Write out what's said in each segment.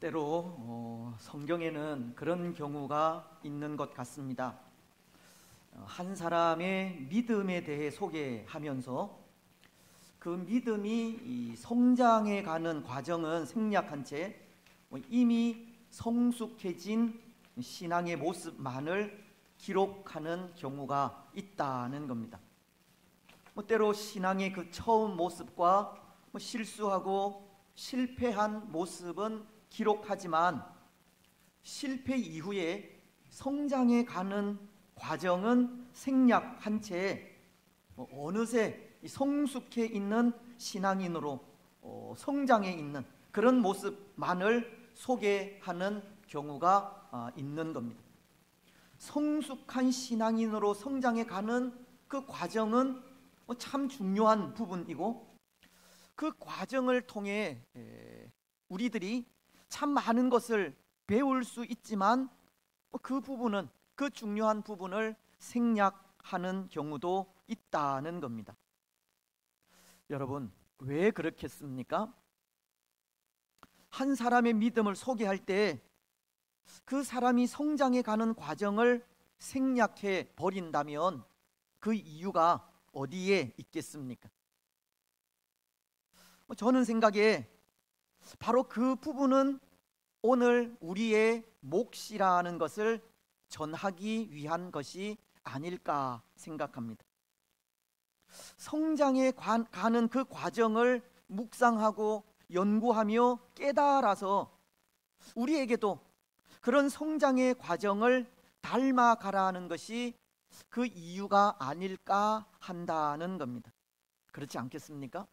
때로 성경에는 그런 경우가 있는 것 같습니다. 한 사람의 믿음에 대해 소개하면서 그 믿음이 이 성장해 가는 과정은 생략한 채 이미 성숙해진 신앙의 모습만을 기록하는 경우가 있다는 겁니다. 때로 신앙의 그 처음 모습과 실수하고 실패한 모습은 기록하지만 실패 이후에 성장해 가는 과정은 생략한 채 어느새 성숙해 있는 신앙인으로 성장해 있는 그런 모습만을 소개하는 경우가 있는 겁니다. 성숙한 신앙인으로 성장해 가는 그 과정은 참 중요한 부분이고, 그 과정을 통해 우리들이 참 많은 것을 배울 수 있지만 그 중요한 부분을 생략하는 경우도 있다는 겁니다. 여러분, 왜 그렇겠습니까? 한 사람의 믿음을 소개할 때 그 사람이 성장해 가는 과정을 생략해 버린다면 그 이유가 어디에 있겠습니까? 저는 생각에 바로 그 부분은 오늘 우리의 몫이라는 것을 전하기 위한 것이 아닐까 생각합니다. 성장해 가는 그 과정을 묵상하고 연구하며 깨달아서 우리에게도 그런 성장의 과정을 닮아가라는 것이 그 이유가 아닐까 한다는 겁니다. 그렇지 않겠습니까?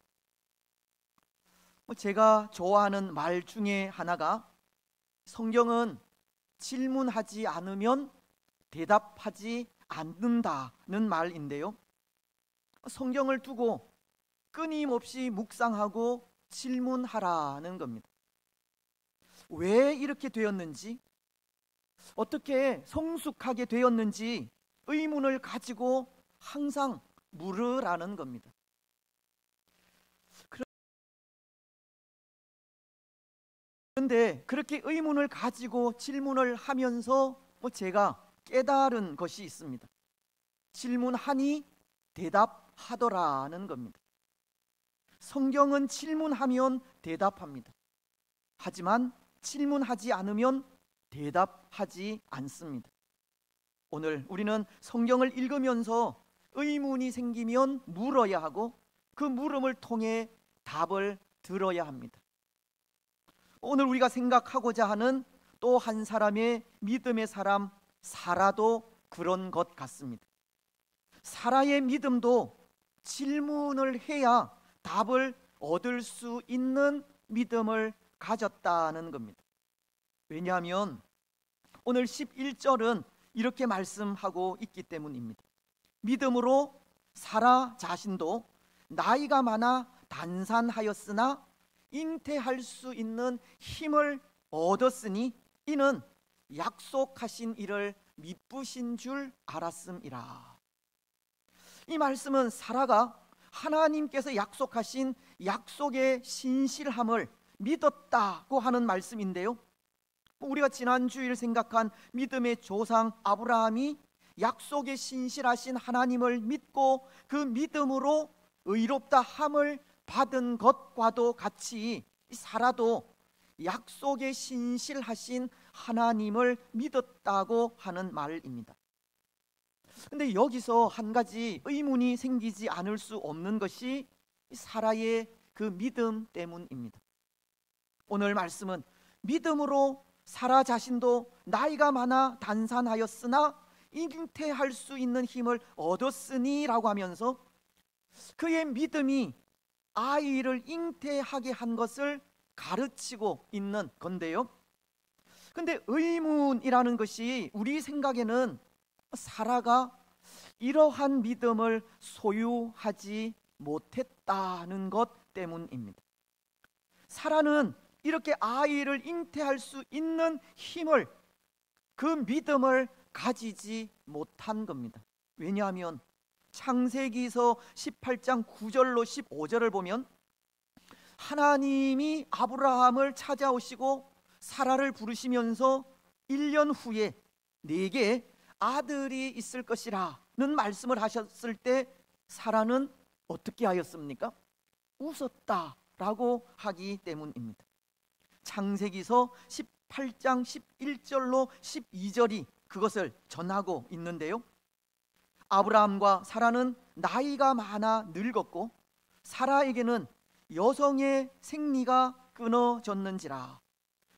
제가 좋아하는 말 중에 하나가 성경은 질문하지 않으면 대답하지 않는다는 말인데요, 성경을 두고 끊임없이 묵상하고 질문하라는 겁니다. 왜 이렇게 되었는지, 어떻게 성숙하게 되었는지 의문을 가지고 항상 물으라는 겁니다. 그런데 그렇게 의문을 가지고 질문을 하면서 제가 깨달은 것이 있습니다. 질문하니 대답하더라는 겁니다. 성경은 질문하면 대답합니다. 하지만 질문하지 않으면 대답하지 않습니다. 오늘 우리는 성경을 읽으면서 의문이 생기면 물어야 하고 그 물음을 통해 답을 들어야 합니다. 오늘 우리가 생각하고자 하는 또 한 사람의 믿음의 사람 사라도 그런 것 같습니다. 사라의 믿음도 질문을 해야 답을 얻을 수 있는 믿음을 가졌다는 겁니다. 왜냐하면 오늘 11절은 이렇게 말씀하고 있기 때문입니다. 믿음으로 사라 자신도 나이가 많아 단산하였으나 잉태할 수 있는 힘을 얻었으니 이는 약속하신 이를 미쁘신 줄 알았음이라. 이 말씀은 사라가 하나님께서 약속하신 약속의 신실함을 믿었다고 하는 말씀인데요, 우리가 지난 주일 생각한 믿음의 조상 아브라함이 약속의 신실하신 하나님을 믿고 그 믿음으로 의롭다 함을 받은 것과도 같이 사라도 약속의 신실하신 하나님을 믿었다고 하는 말입니다. 그런데 여기서 한 가지 의문이 생기지 않을 수 없는 것이 사라의 그 믿음 때문입니다. 오늘 말씀은 믿음으로 사라 자신도 나이가 많아 단산하였으나 잉태할 수 있는 힘을 얻었으니 라고 하면서 그의 믿음이 아이를 잉태하게 한 것을 가르치고 있는 건데요, 근데 의문이라는 것이 우리 생각에는 사라가 이러한 믿음을 소유하지 못했다는 것 때문입니다. 사라는 이렇게 아이를 잉태할 수 있는 힘을, 그 믿음을 가지지 못한 겁니다. 왜냐하면 창세기서 18장 9절로 15절을 보면 하나님이 아브라함을 찾아오시고 사라를 부르시면서 1년 후에 내게 아들이 있을 것이라는 말씀을 하셨을 때 사라는 어떻게 하였습니까? 웃었다라고 하기 때문입니다. 창세기서 18장 11절로 12절이 그것을 전하고 있는데요. 아브라함과 사라는 나이가 많아 늙었고 사라에게는 여성의 생리가 끊어졌는지라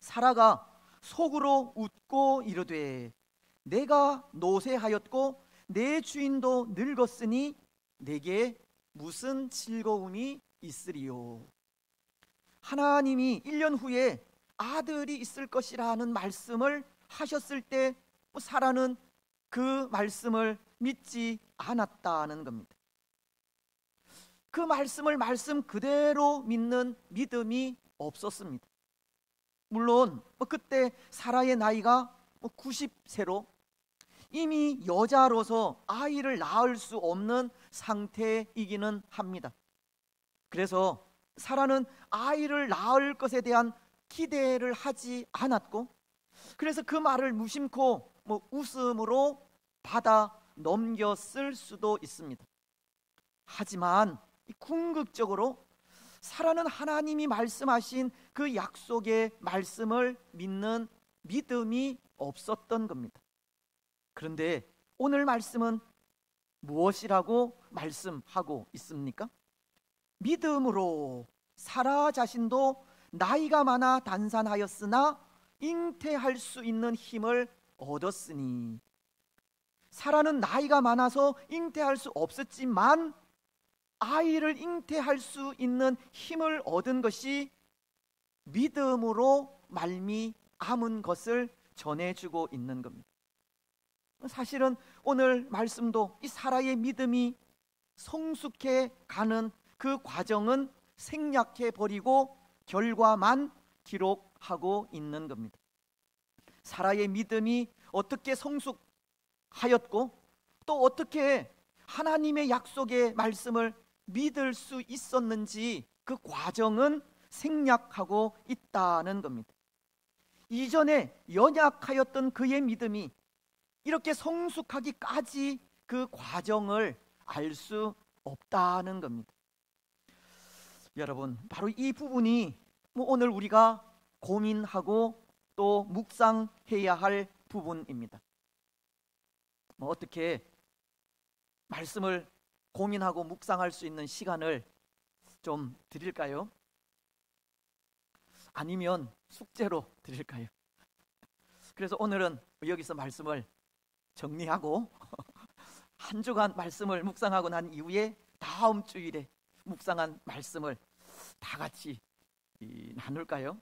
사라가 속으로 웃고 이르되 내가 노쇠하였고 내 주인도 늙었으니 내게 무슨 즐거움이 있으리요. 하나님이 1년 후에 아들이 있을 것이라는 말씀을 하셨을 때 사라는 그 말씀을 믿지 않았다는 겁니다. 그 말씀을 말씀 그대로 믿는 믿음이 없었습니다. 물론 그때 사라의 나이가 90세로 이미 여자로서 아이를 낳을 수 없는 상태이기는 합니다. 그래서 사라는 아이를 낳을 것에 대한 기대를 하지 않았고 그래서 그 말을 무심코 웃음으로 받아 넘겼을 수도 있습니다. 하지만 궁극적으로 사라는 하나님이 말씀하신 그 약속의 말씀을 믿는 믿음이 없었던 겁니다. 그런데 오늘 말씀은 무엇이라고 말씀하고 있습니까? 믿음으로 사라 자신도 나이가 많아 단산하였으나 잉태할 수 있는 힘을 얻었으니 사라는 나이가 많아서 잉태할 수 없었지만 아이를 잉태할 수 있는 힘을 얻은 것이 믿음으로 말미암은 것을 전해주고 있는 겁니다. 사실은 오늘 말씀도 이 사라의 믿음이 성숙해 가는 그 과정은 생략해 버리고 결과만 기록하고 있는 겁니다. 사라의 믿음이 어떻게 성숙하였고 또 어떻게 하나님의 약속의 말씀을 믿을 수 있었는지 그 과정은 생략하고 있다는 겁니다. 이전에 연약하였던 그의 믿음이 이렇게 성숙하기까지 그 과정을 알 수 없다는 겁니다. 여러분, 바로 이 부분이 오늘 우리가 고민하고 또 묵상해야 할 부분입니다. 어떻게 말씀을 고민하고 묵상할 수 있는 시간을 좀 드릴까요? 아니면 숙제로 드릴까요? 그래서 오늘은 여기서 말씀을 정리하고 한 주간 말씀을 묵상하고 난 이후에 다음 주일에 묵상한 말씀을 다 같이 나눌까요?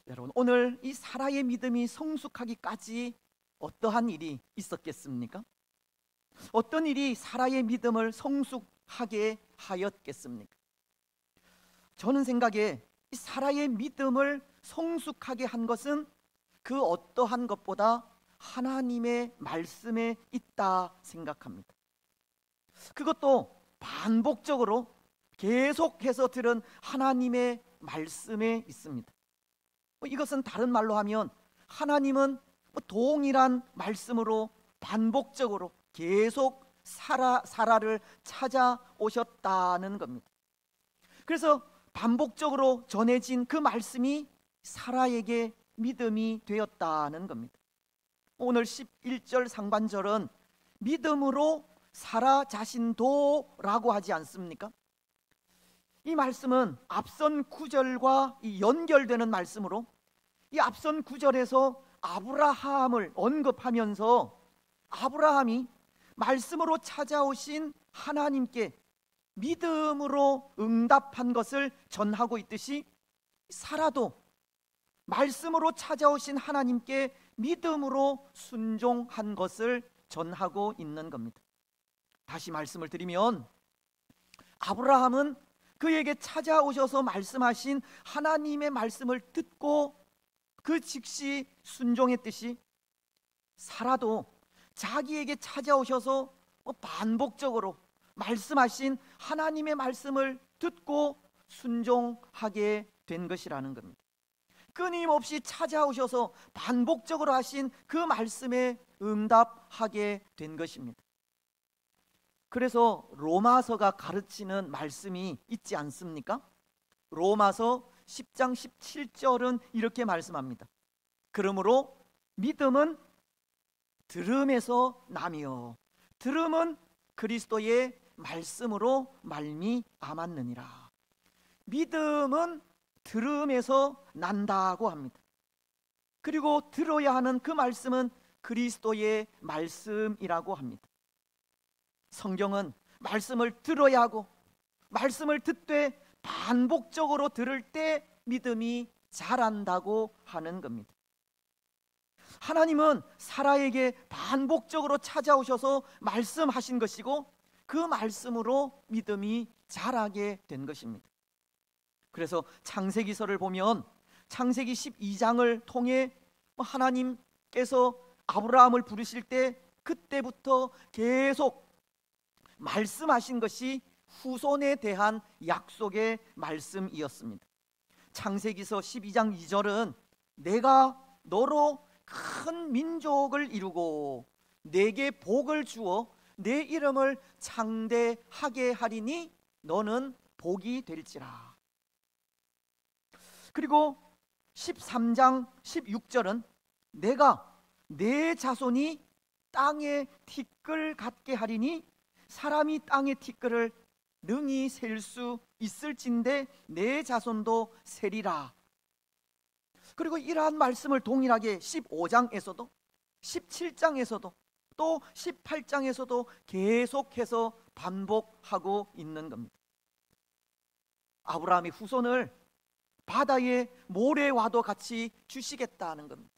여러분, 오늘 이 사라의 믿음이 성숙하기까지 어떠한 일이 있었겠습니까? 어떤 일이 사라의 믿음을 성숙하게 하였겠습니까? 저는 생각에 이 사라의 믿음을 성숙하게 한 것은 그 어떠한 것보다 하나님의 말씀에 있다 생각합니다. 그것도 반복적으로 계속해서 들은 하나님의 말씀에 있습니다. 이것은 다른 말로 하면 하나님은 동일한 말씀으로 반복적으로 계속 사라를 찾아오셨다는 겁니다. 그래서 반복적으로 전해진 그 말씀이 사라에게 믿음이 되었다는 겁니다. 오늘 11절 상반절은 믿음으로 사라 자신도 라고 하지 않습니까? 이 말씀은 앞선 구절과 연결되는 말씀으로 이 앞선 구절에서 아브라함을 언급하면서 아브라함이 말씀으로 찾아오신 하나님께 믿음으로 응답한 것을 전하고 있듯이 사라도 말씀으로 찾아오신 하나님께 믿음으로 순종한 것을 전하고 있는 겁니다. 다시 말씀을 드리면 아브라함은 그에게 찾아오셔서 말씀하신 하나님의 말씀을 듣고 그 즉시 순종했듯이 사라도 자기에게 찾아오셔서 반복적으로 말씀하신 하나님의 말씀을 듣고 순종하게 된 것이라는 겁니다. 끊임없이 찾아오셔서 반복적으로 하신 그 말씀에 응답하게 된 것입니다. 그래서 로마서가 가르치는 말씀이 있지 않습니까? 로마서 10장 17절은 이렇게 말씀합니다. 그러므로 믿음은 들음에서 나며 들음은 그리스도의 말씀으로 말미암았느니라. 믿음은 들음에서 난다고 합니다. 그리고 들어야 하는 그 말씀은 그리스도의 말씀이라고 합니다. 성경은 말씀을 들어야 하고 말씀을 듣되 반복적으로 들을 때 믿음이 자란다고 하는 겁니다. 하나님은 사라에게 반복적으로 찾아오셔서 말씀하신 것이고 그 말씀으로 믿음이 자라게 된 것입니다. 그래서 창세기서를 보면 창세기 12장을 통해 하나님께서 아브라함을 부르실 때 그때부터 계속 말씀하신 것이 후손에 대한 약속의 말씀이었습니다. 창세기서 12장 2절은 내가 너로 큰 민족을 이루고 내게 복을 주어 내 이름을 창대하게 하리니 너는 복이 될지라. 그리고 13장 16절은 내가 내 자손이 땅의 티끌 같게 하리니 사람이 땅의 티끌을 능히 셀 수 있을진데 내 자손도 세리라. 그리고 이러한 말씀을 동일하게 15장에서도 17장에서도 또 18장에서도 계속해서 반복하고 있는 겁니다. 아브라함의 후손을 바다의 모래와도 같이 주시겠다는 겁니다.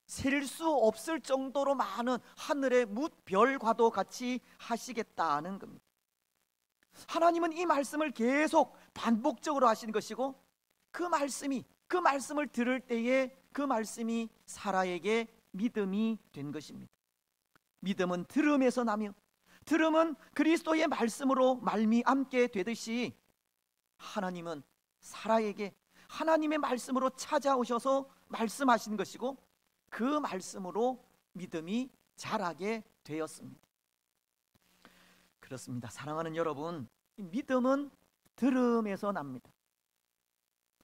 셀 수 없을 정도로 많은 하늘의 뭇별과도 같이 하시겠다는 겁니다. 하나님은 이 말씀을 계속 반복적으로 하시는 것이고 그 말씀을 들을 때에 그 말씀이 사라에게 믿음이 된 것입니다. 믿음은 들음에서 나며 들음은 그리스도의 말씀으로 말미암게 되듯이 하나님은 사라에게 하나님의 말씀으로 찾아오셔서 말씀하신 것이고 그 말씀으로 믿음이 자라게 되었습니다. 그렇습니다. 사랑하는 여러분, 믿음은 들음에서 납니다.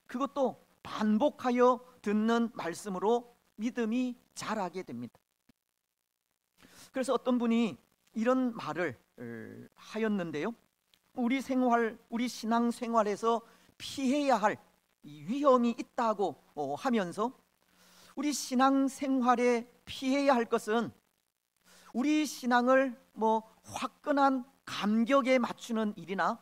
그것도 반복하여 듣는 말씀으로 믿음이 자라게 됩니다. 그래서 어떤 분이 이런 말을 하였는데요. 우리 신앙 생활에서 피해야 할 위험이 있다고 하면서 우리 신앙 생활에 피해야 할 것은 우리 신앙을 화끈한 감격에 맞추는 일이나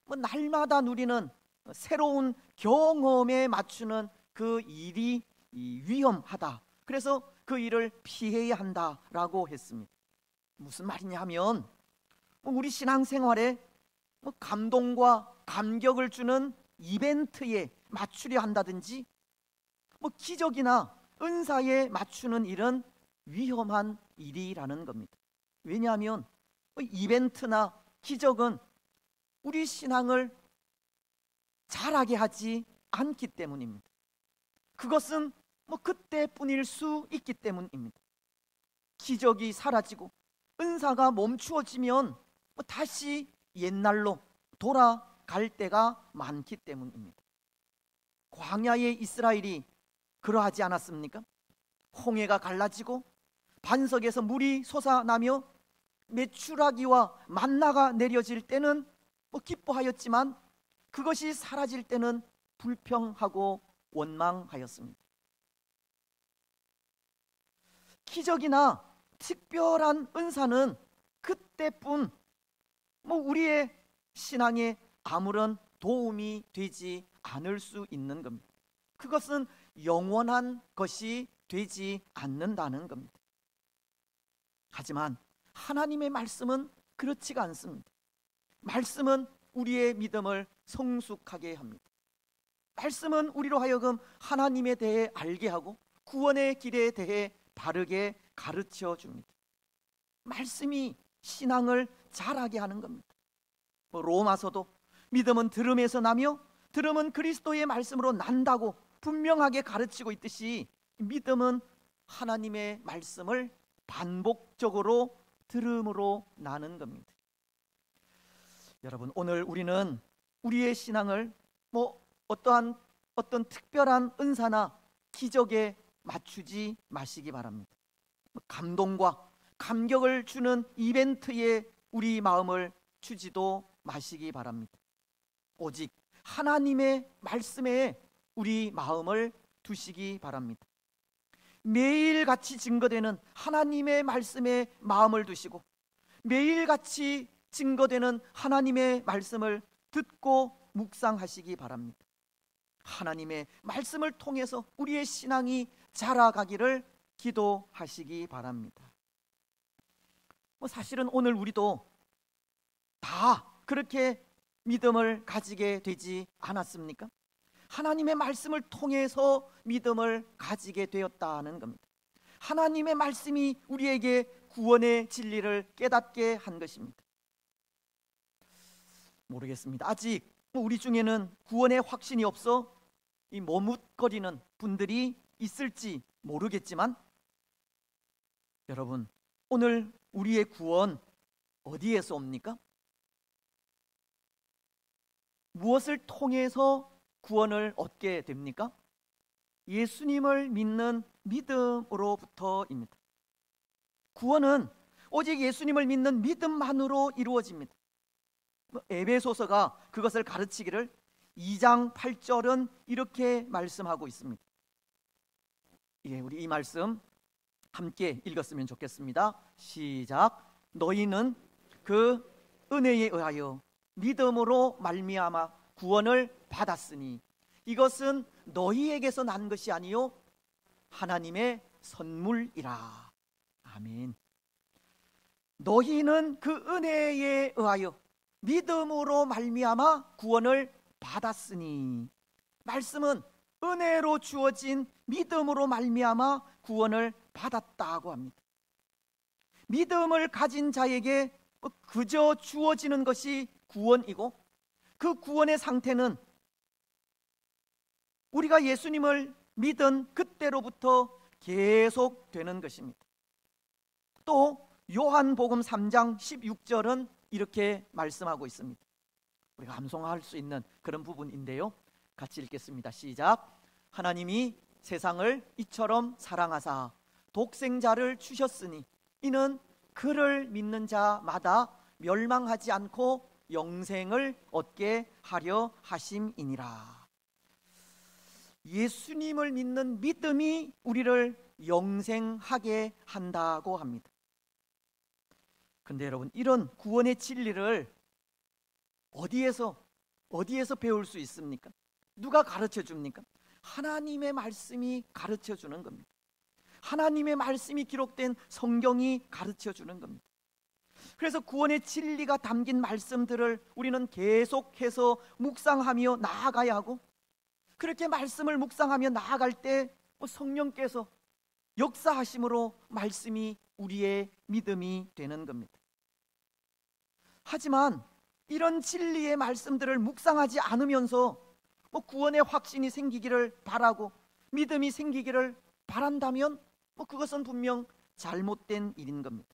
날마다 누리는 새로운 경험에 맞추는 그 일이 위험하다. 그래서 그 일을 피해야 한다라고 했습니다. 무슨 말이냐 하면 우리 신앙생활에 감동과 감격을 주는 이벤트에 맞추려 한다든지 기적이나 은사에 맞추는 일은 위험한 일이라는 겁니다. 왜냐하면 이벤트나 기적은 우리 신앙을 자라게 하지 않기 때문입니다. 그것은 그때뿐일 수 있기 때문입니다. 기적이 사라지고 은사가 멈추어지면 다시 옛날로 돌아갈 때가 많기 때문입니다. 광야의 이스라엘이 그러하지 않았습니까? 홍해가 갈라지고 반석에서 물이 솟아나며 메추라기와 만나가 내려질 때는 기뻐하였지만 그것이 사라질 때는 불평하고 원망하였습니다. 기적이나 특별한 은사는 그때뿐 우리의 신앙에 아무런 도움이 되지 않을 수 있는 겁니다. 그것은 영원한 것이 되지 않는다는 겁니다. 하지만 하나님의 말씀은 그렇지가 않습니다. 말씀은 우리의 믿음을 성숙하게 합니다. 말씀은 우리로 하여금 하나님에 대해 알게 하고 구원의 길에 대해 바르게 가르쳐 줍니다. 말씀이 신앙을 자라게 하는 겁니다. 로마서도 믿음은 들음에서 나며 들음은 그리스도의 말씀으로 난다고 분명하게 가르치고 있듯이 믿음은 하나님의 말씀을 반복적으로 들음으로 나는 겁니다. 여러분, 오늘 우리는 우리의 신앙을 어떤 특별한 은사나 기적에 맞추지 마시기 바랍니다. 감동과 감격을 주는 이벤트에 우리 마음을 주지도 마시기 바랍니다. 오직 하나님의 말씀에 우리 마음을 두시기 바랍니다. 매일같이 증거되는 하나님의 말씀에 마음을 두시고 매일같이 증거되는 하나님의 말씀을 듣고 묵상하시기 바랍니다. 하나님의 말씀을 통해서 우리의 신앙이 자라가기를 기도하시기 바랍니다. 사실은 오늘 우리도 다 그렇게 믿음을 가지게 되지 않았습니까? 하나님의 말씀을 통해서 믿음을 가지게 되었다는 겁니다. 하나님의 말씀이 우리에게 구원의 진리를 깨닫게 한 것입니다. 모르겠습니다. 아직 우리 중에는 구원의 확신이 없어 이 머뭇거리는 분들이 있을지 모르겠지만, 여러분, 오늘 우리의 구원 어디에서 옵니까? 무엇을 통해서 구원을 얻게 됩니까? 예수님을 믿는 믿음으로부터입니다. 구원은 오직 예수님을 믿는 믿음만으로 이루어집니다. 에베소서가 그것을 가르치기를 2장 8절은 이렇게 말씀하고 있습니다. 우리 이 말씀 함께 읽었으면 좋겠습니다. 시작. 너희는 그 은혜에 의하여 믿음으로 말미암아 구원을 받았으니 이것은 너희에게서 난 것이 아니요 하나님의 선물이라. 아멘. 너희는 그 은혜에 의하여 믿음으로 말미암아 구원을 받았으니, 말씀은 은혜로 주어진 믿음으로 말미암아 구원을 받았다고 합니다. 믿음을 가진 자에게 그저 주어지는 것이 구원이고, 그 구원의 상태는 우리가 예수님을 믿은 그때로부터 계속되는 것입니다. 또 요한복음 3장 16절은 이렇게 말씀하고 있습니다. 우리가 암송할 수 있는 그런 부분인데요, 같이 읽겠습니다. 시작. 하나님이 세상을 이처럼 사랑하사 독생자를 주셨으니 이는 그를 믿는 자마다 멸망하지 않고 영생을 얻게 하려 하심이니라. 예수님을 믿는 믿음이 우리를 영생하게 한다고 합니다. 근데 여러분, 이런 구원의 진리를 어디에서 배울 수 있습니까? 누가 가르쳐 줍니까? 하나님의 말씀이 가르쳐 주는 겁니다. 하나님의 말씀이 기록된 성경이 가르쳐 주는 겁니다. 그래서 구원의 진리가 담긴 말씀들을 우리는 계속해서 묵상하며 나아가야 하고, 그렇게 말씀을 묵상하며 나아갈 때 성령께서 역사하심으로 말씀이 우리의 믿음이 되는 겁니다. 하지만 이런 진리의 말씀들을 묵상하지 않으면서 구원의 확신이 생기기를 바라고 믿음이 생기기를 바란다면 그것은 분명 잘못된 일인 겁니다.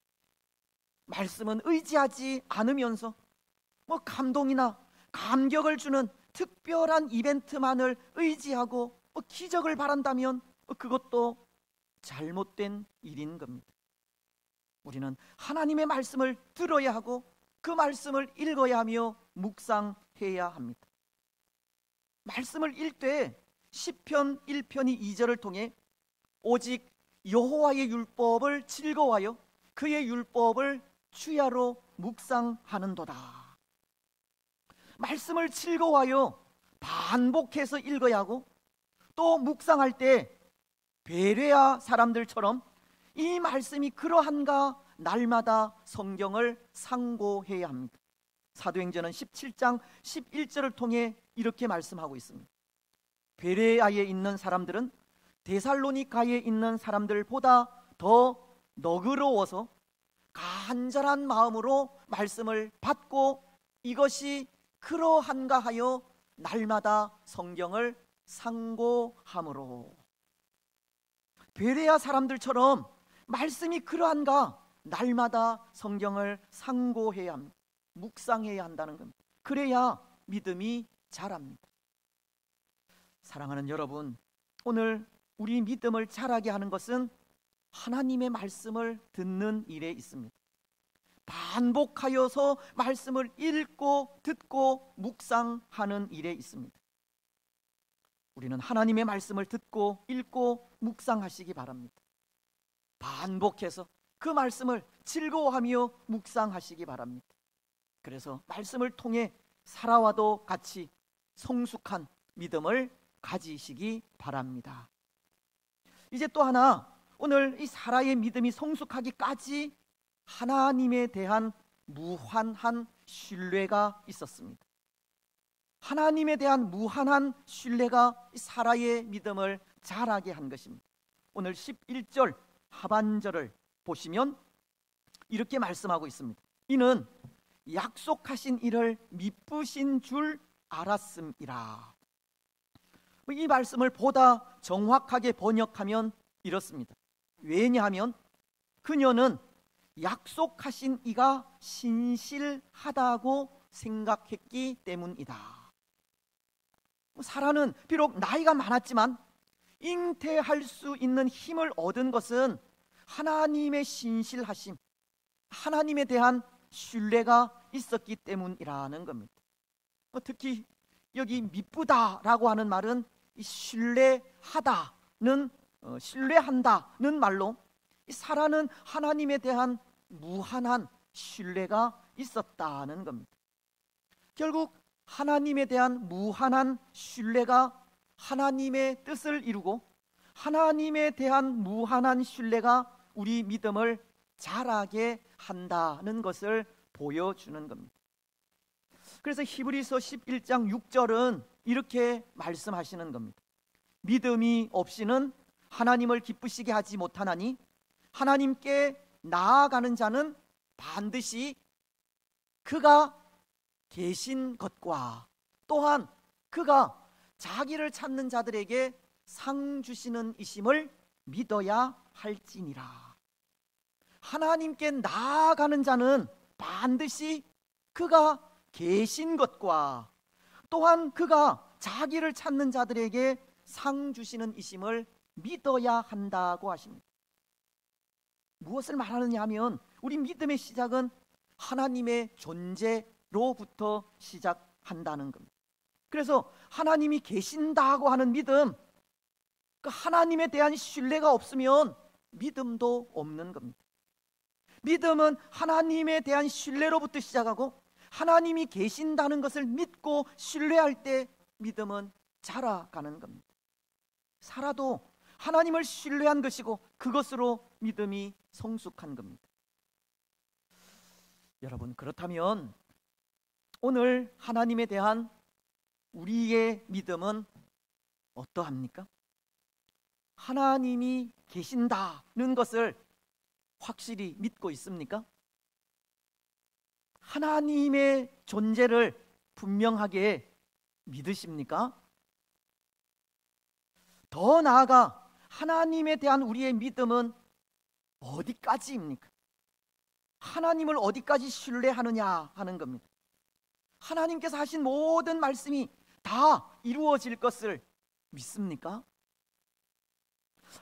말씀은 의지하지 않으면서 감동이나 감격을 주는 특별한 이벤트만을 의지하고 기적을 바란다면 그것도 잘못된 일인 겁니다. 우리는 하나님의 말씀을 들어야 하고 그 말씀을 읽어야 하며 묵상해야 합니다. 말씀을 읽되 시편 1편이 2절을 통해 오직 여호와의 율법을 즐거워하여 그의 율법을 주야로 묵상하는도다. 말씀을 즐거워하여 반복해서 읽어야 하고, 또 묵상할 때 베레아 사람들처럼 이 말씀이 그러한가 날마다 성경을 상고해야 합니다. 사도행전은 17장 11절을 통해 이렇게 말씀하고 있습니다. 베레아에 있는 사람들은 데살로니가에 있는 사람들보다 더 너그러워서 간절한 마음으로 말씀을 받고 이것이 그러한가 하여 날마다 성경을 상고함으로. 베레아 사람들처럼 말씀이 그러한가 날마다 성경을 상고해야 합니다. 묵상해야 한다는 겁니다. 그래야 믿음이 자랍니다. 사랑하는 여러분, 오늘 우리 믿음을 자라게 하는 것은 하나님의 말씀을 듣는 일에 있습니다. 반복하여서 말씀을 읽고 듣고 묵상하는 일에 있습니다. 우리는 하나님의 말씀을 듣고 읽고 묵상하시기 바랍니다. 반복해서 그 말씀을 즐거워하며 묵상하시기 바랍니다. 그래서 말씀을 통해 살아와도 같이 성숙한 믿음을 가지시기 바랍니다. 이제 또 하나, 오늘 이 사라의 믿음이 성숙하기까지 하나님에 대한 무한한 신뢰가 있었습니다. 하나님에 대한 무한한 신뢰가 사라의 믿음을 자라게 한 것입니다. 오늘 11절 하반절을 보시면 이렇게 말씀하고 있습니다. 이는 약속하신 일을 미쁘신 줄 알았음이라. 이 말씀을 보다 정확하게 번역하면 이렇습니다. 왜냐하면 그녀는 약속하신 이가 신실하다고 생각했기 때문이다. 사라는 비록 나이가 많았지만 잉태할 수 있는 힘을 얻은 것은 하나님의 신실하심, 하나님에 대한 신뢰가 있었기 때문이라는 겁니다. 특히 여기 미쁘다라고 하는 말은 신뢰한다는 말로 사라는 하나님에 대한 무한한 신뢰가 있었다는 겁니다. 결국 하나님에 대한 무한한 신뢰가 하나님의 뜻을 이루고 하나님에 대한 무한한 신뢰가 우리 믿음을 자라게 한다는 것을 보여주는 겁니다. 그래서 히브리서 11장 6절은 이렇게 말씀하시는 겁니다. 믿음이 없이는 하나님을 기쁘시게 하지 못하나니 하나님께 나아가는 자는 반드시 그가 계신 것과 또한 그가 자기를 찾는 자들에게 상 주시는 이심을 믿어야 할지니라. 하나님께 나아가는 자는 반드시 그가 계신 것과 또한 그가 자기를 찾는 자들에게 상 주시는 이심을 믿어야 한다고 하십니다. 무엇을 말하느냐 하면 우리 믿음의 시작은 하나님의 존재로부터 시작한다는 겁니다. 그래서 하나님이 계신다고 하는 믿음, 그 하나님에 대한 신뢰가 없으면 믿음도 없는 겁니다. 믿음은 하나님에 대한 신뢰로부터 시작하고 하나님이 계신다는 것을 믿고 신뢰할 때 믿음은 자라가는 겁니다. 살아도 하나님을 신뢰한 것이고 그것으로 믿음이 성숙한 겁니다. 여러분, 그렇다면 오늘 하나님에 대한 우리의 믿음은 어떠합니까? 하나님이 계신다는 것을 확실히 믿고 있습니까? 하나님의 존재를 분명하게 믿으십니까? 더 나아가 하나님에 대한 우리의 믿음은 어디까지입니까? 하나님을 어디까지 신뢰하느냐 하는 겁니다. 하나님께서 하신 모든 말씀이 다 이루어질 것을 믿습니까?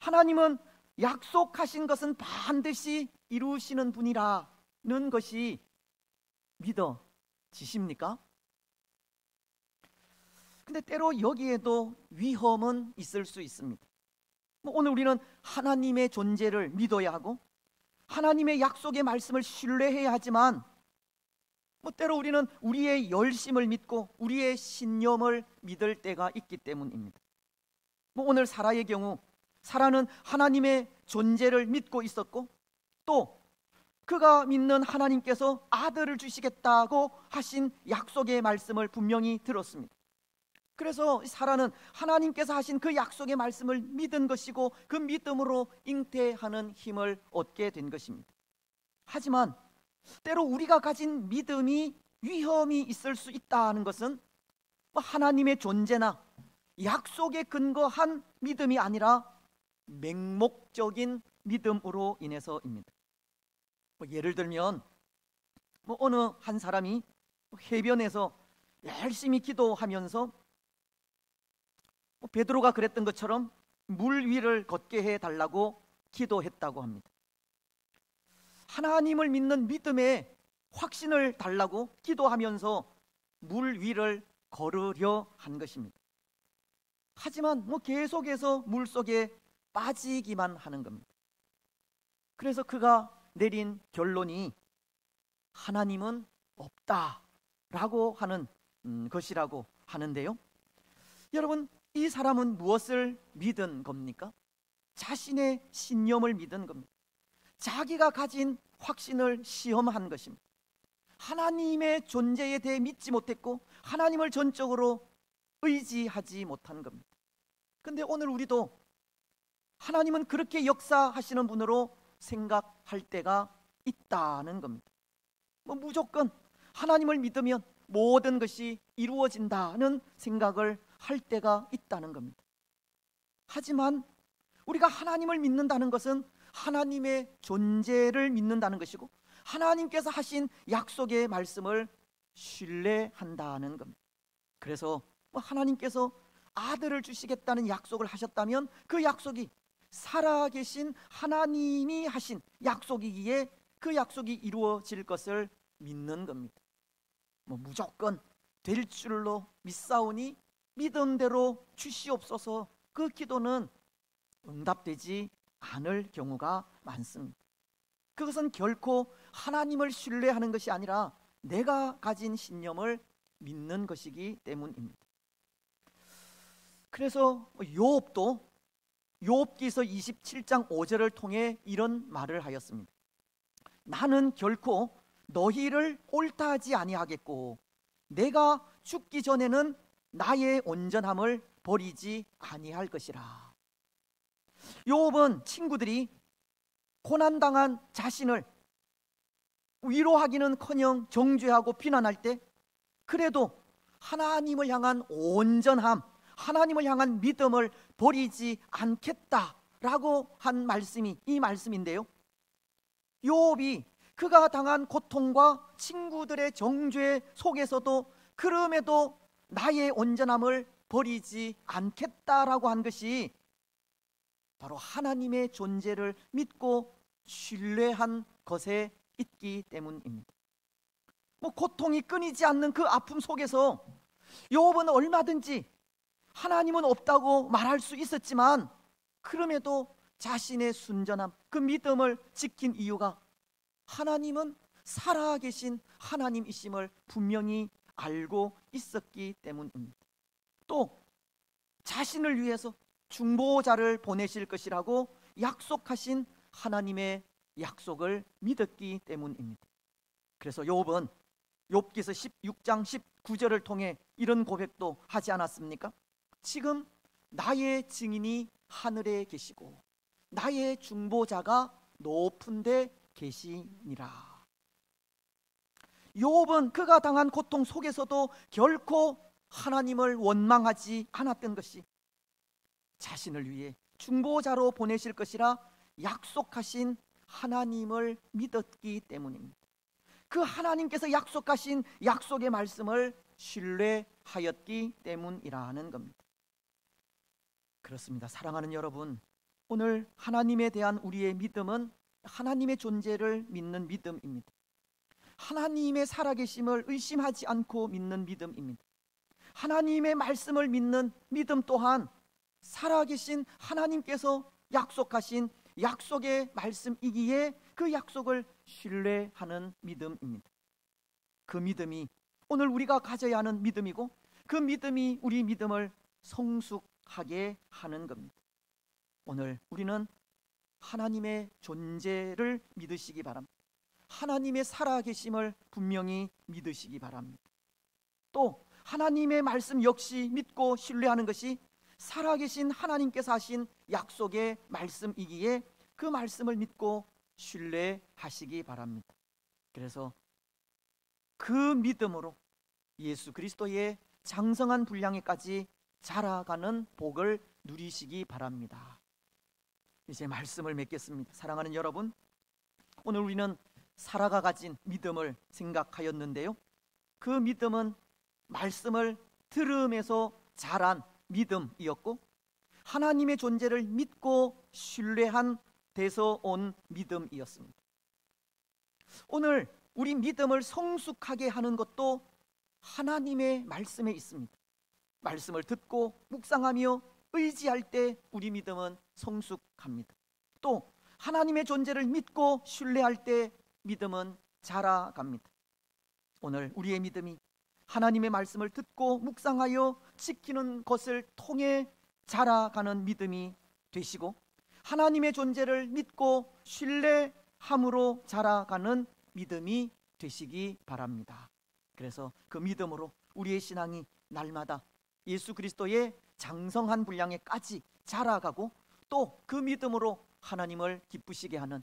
하나님은 약속하신 것은 반드시 이루시는 분이라는 것이 믿어지십니까? 근데 때로 여기에도 위험은 있을 수 있습니다. 오늘 우리는 하나님의 존재를 믿어야 하고 하나님의 약속의 말씀을 신뢰해야 하지만 때로 우리는 우리의 열심을 믿고 우리의 신념을 믿을 때가 있기 때문입니다. 오늘 사라의 경우 사라는 하나님의 존재를 믿고 있었고 또 그가 믿는 하나님께서 아들을 주시겠다고 하신 약속의 말씀을 분명히 들었습니다. 그래서 사라는 하나님께서 하신 그 약속의 말씀을 믿은 것이고 그 믿음으로 잉태하는 힘을 얻게 된 것입니다. 하지만 때로 우리가 가진 믿음이 위험이 있을 수 있다는 것은 하나님의 존재나 약속에 근거한 믿음이 아니라 맹목적인 믿음으로 인해서입니다. 예를 들면 어느 한 사람이 해변에서 열심히 기도하면서 베드로가 그랬던 것처럼 물 위를 걷게 해달라고 기도했다고 합니다. 하나님을 믿는 믿음의 확신을 달라고 기도하면서 물 위를 걸으려 한 것입니다. 하지만 계속해서 물속에 빠지기만 하는 겁니다. 그래서 그가 내린 결론이 하나님은 없다라고 하는 것이라고 하는데요. 여러분, 이 사람은 무엇을 믿은 겁니까? 자신의 신념을 믿은 겁니다. 자기가 가진 확신을 시험한 것입니다. 하나님의 존재에 대해 믿지 못했고 하나님을 전적으로 의지하지 못한 겁니다. 근데 오늘 우리도 하나님은 그렇게 역사하시는 분으로 생각할 때가 있다는 겁니다. 무조건 하나님을 믿으면 모든 것이 이루어진다는 생각을 할 때가 있다는 겁니다. 하지만 우리가 하나님을 믿는다는 것은 하나님의 존재를 믿는다는 것이고 하나님께서 하신 약속의 말씀을 신뢰한다는 겁니다. 그래서 하나님께서 아들을 주시겠다는 약속을 하셨다면 그 약속이 살아계신 하나님이 하신 약속이기에 그 약속이 이루어질 것을 믿는 겁니다. 무조건 될 줄로 믿사오니 믿음대로 주시옵소서, 그 기도는 응답되지 않을 경우가 많습니다. 그것은 결코 하나님을 신뢰하는 것이 아니라 내가 가진 신념을 믿는 것이기 때문입니다. 그래서 욥도 욥기서 27장 5절을 통해 이런 말을 하였습니다. 나는 결코 너희를 옳다 하지 아니하겠고 내가 죽기 전에는 나의 온전함을 버리지 아니할 것이라. 욥은 친구들이 고난당한 자신을 위로하기는커녕 정죄하고 비난할 때 그래도 하나님을 향한 온전함, 하나님을 향한 믿음을 버리지 않겠다라고 한 말씀이 이 말씀인데요. 욥이 그가 당한 고통과 친구들의 정죄 속에서도 그럼에도 나의 온전함을 버리지 않겠다라고 한 것이 바로 하나님의 존재를 믿고 신뢰한 것에 있기 때문입니다. 고통이 끊이지 않는 그 아픔 속에서 욥은 얼마든지 하나님은 없다고 말할 수 있었지만 그럼에도 자신의 순전함, 그 믿음을 지킨 이유가 하나님은 살아계신 하나님이심을 분명히 알고 있었기 때문입니다. 또 자신을 위해서 중보자를 보내실 것이라고 약속하신 하나님의 약속을 믿었기 때문입니다. 그래서 욥은 욥기서 16장 19절을 통해 이런 고백도 하지 않았습니까? 지금 나의 증인이 하늘에 계시고 나의 중보자가 높은 데 계시니라. 욥은 그가 당한 고통 속에서도 결코 하나님을 원망하지 않았던 것이 자신을 위해 중보자로 보내실 것이라 약속하신 하나님을 믿었기 때문입니다. 그 하나님께서 약속하신 약속의 말씀을 신뢰하였기 때문이라는 겁니다. 그렇습니다. 사랑하는 여러분, 오늘 하나님에 대한 우리의 믿음은 하나님의 존재를 믿는 믿음입니다. 하나님의 살아계심을 의심하지 않고 믿는 믿음입니다. 하나님의 말씀을 믿는 믿음 또한 살아계신 하나님께서 약속하신 약속의 말씀이기에 그 약속을 신뢰하는 믿음입니다. 그 믿음이 오늘 우리가 가져야 하는 믿음이고 그 믿음이 우리 믿음을 성숙하게 하는 겁니다. 오늘 우리는 하나님의 존재를 믿으시기 바랍니다. 하나님의 살아계심을 분명히 믿으시기 바랍니다. 또 하나님의 말씀 역시 믿고 신뢰하는 것이 살아계신 하나님께서 하신 약속의 말씀이기에 그 말씀을 믿고 신뢰하시기 바랍니다. 그래서 그 믿음으로 예수 그리스도의 장성한 분량에까지 자라가는 복을 누리시기 바랍니다. 이제 말씀을 맺겠습니다. 사랑하는 여러분, 오늘 우리는 사라가 가진 믿음을 생각하였는데요, 그 믿음은 말씀을 들음에서 자란 믿음이었고, 하나님의 존재를 믿고 신뢰한 데서 온 믿음이었습니다. 오늘 우리 믿음을 성숙하게 하는 것도 하나님의 말씀에 있습니다. 말씀을 듣고 묵상하며 의지할 때 우리 믿음은 성숙합니다. 또 하나님의 존재를 믿고 신뢰할 때 믿음은 자라갑니다. 오늘 우리의 믿음이 하나님의 말씀을 듣고 묵상하여 지키는 것을 통해 자라가는 믿음이 되시고, 하나님의 존재를 믿고 신뢰함으로 자라가는 믿음이 되시기 바랍니다. 그래서 그 믿음으로 우리의 신앙이 날마다 예수 그리스도의 장성한 분량에까지 자라가고, 또 그 믿음으로 하나님을 기쁘시게 하는